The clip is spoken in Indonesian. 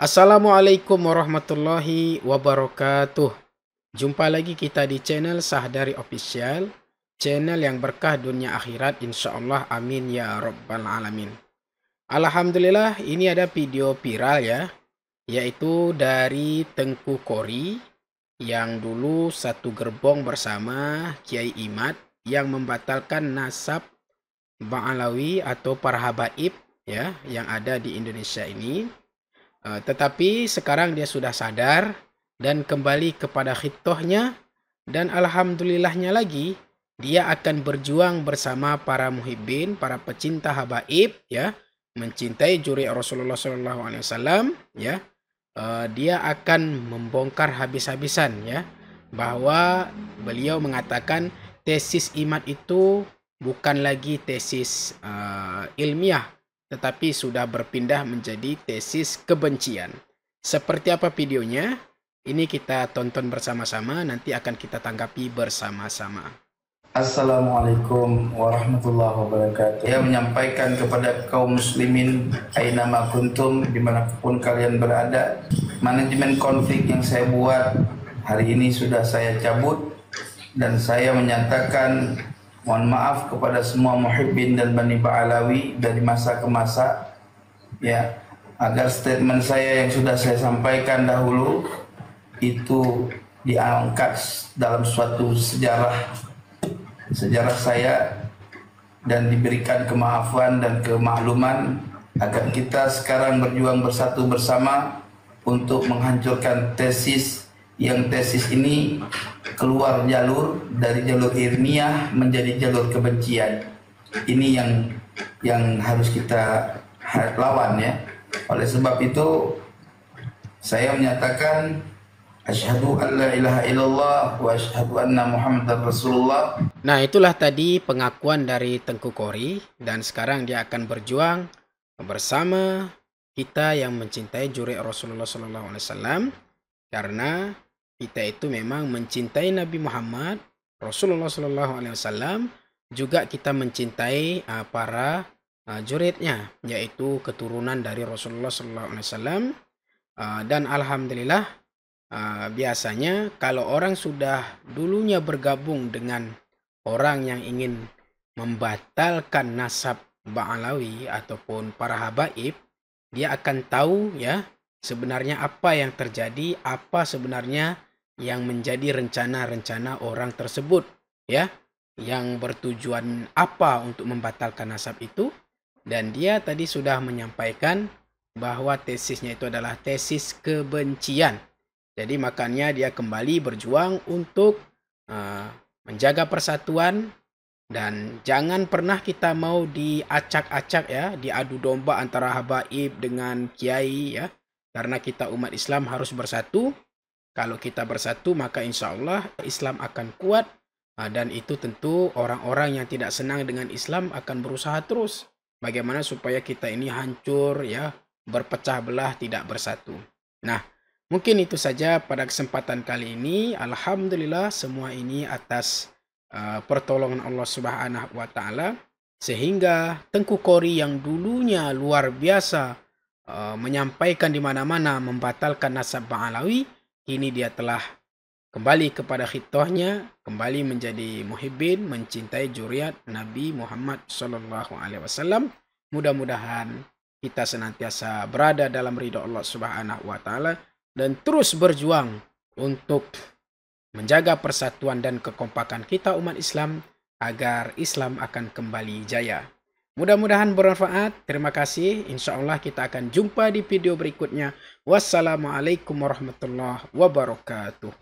Assalamualaikum warahmatullahi wabarakatuh. Jumpa lagi kita di channel Sahdari Official, channel yang berkah dunia akhirat insyaallah, amin ya rabbal alamin. Alhamdulillah, ini ada video viral ya, yaitu dari Tengku Kori yang dulu satu gerbong bersama Kiai Imad yang membatalkan nasab Ba'alawi atau para habaib ya yang ada di Indonesia ini. Tetapi sekarang dia sudah sadar dan kembali kepada khitohnya, dan alhamdulillahnya lagi dia akan berjuang bersama para muhibbin, para pecinta habaib ya, mencintai juri Rasulullah SAW ya. Dia akan membongkar habis-habisan ya, bahwa beliau mengatakan tesis Imad itu bukan lagi tesis ilmiah, tetapi sudah berpindah menjadi tesis kebencian. Seperti apa videonya? Ini kita tonton bersama-sama, nanti akan kita tanggapi bersama-sama. Assalamualaikum warahmatullahi wabarakatuh. Saya menyampaikan kepada kaum muslimin ainama kuntum, dimanapun kalian berada, manajemen konflik yang saya buat hari ini sudah saya cabut, dan saya menyatakan mohon maaf kepada semua muhibbin dan Bani Ba'alawi dari masa ke masa ya, agar statement saya yang sudah saya sampaikan dahulu itu diangkat dalam suatu sejarah saya dan diberikan kemaafan dan kemakluman, agar kita sekarang berjuang bersatu bersama untuk menghancurkan tesis ini keluar dari jalur ilmiah menjadi jalur kebencian. Ini yang harus kita lawan ya. Oleh sebab itu saya menyatakan asyhadu an la ilaha illallah wa asyhadu anna muhammadar rasulullah. Nah, itulah tadi pengakuan dari Tengku Kori, dan sekarang dia akan berjuang bersama kita yang mencintai juri Rasulullah SAW, karena kita itu memang mencintai Nabi Muhammad Rasulullah SAW, juga kita mencintai para juridnya, yaitu keturunan dari Rasulullah SAW. Dan alhamdulillah, biasanya kalau orang sudah dulunya bergabung dengan orang yang ingin membatalkan nasab Ba'alawi ataupun para habaib, dia akan tahu ya sebenarnya apa yang terjadi, apa sebenarnya yang menjadi rencana-rencana orang tersebut ya, yang bertujuan apa untuk membatalkan nasab itu. Dan dia tadi sudah menyampaikan bahwa tesisnya itu adalah tesis kebencian. Jadi makanya dia kembali berjuang untuk menjaga persatuan, dan jangan pernah kita mau diacak-acak ya, diadu domba antara habaib dengan kiai ya. Karena kita umat Islam harus bersatu. Kalau kita bersatu, maka insya Allah Islam akan kuat. Dan itu tentu orang-orang yang tidak senang dengan Islam akan berusaha terus bagaimana supaya kita ini hancur ya, berpecah belah, tidak bersatu. Nah, mungkin itu saja pada kesempatan kali ini. Alhamdulillah, semua ini atas pertolongan Allah Subhanahu wa Ta'ala, sehingga Tengku Kori yang dulunya luar biasa menyampaikan di mana-mana membatalkan nasab Ba'alawi, kini dia telah kembali kepada khitohnya, kembali menjadi muhibbin, mencintai juriat Nabi Muhammad SAW. Mudah-mudahan kita senantiasa berada dalam ridha Allah Subhanahu wa Ta'ala dan terus berjuang untuk menjaga persatuan dan kekompakan kita umat Islam, agar Islam akan kembali jaya. Mudah-mudahan bermanfaat. Terima kasih. Insya Allah kita akan jumpa di video berikutnya. Wassalamualaikum warahmatullahi wabarakatuh.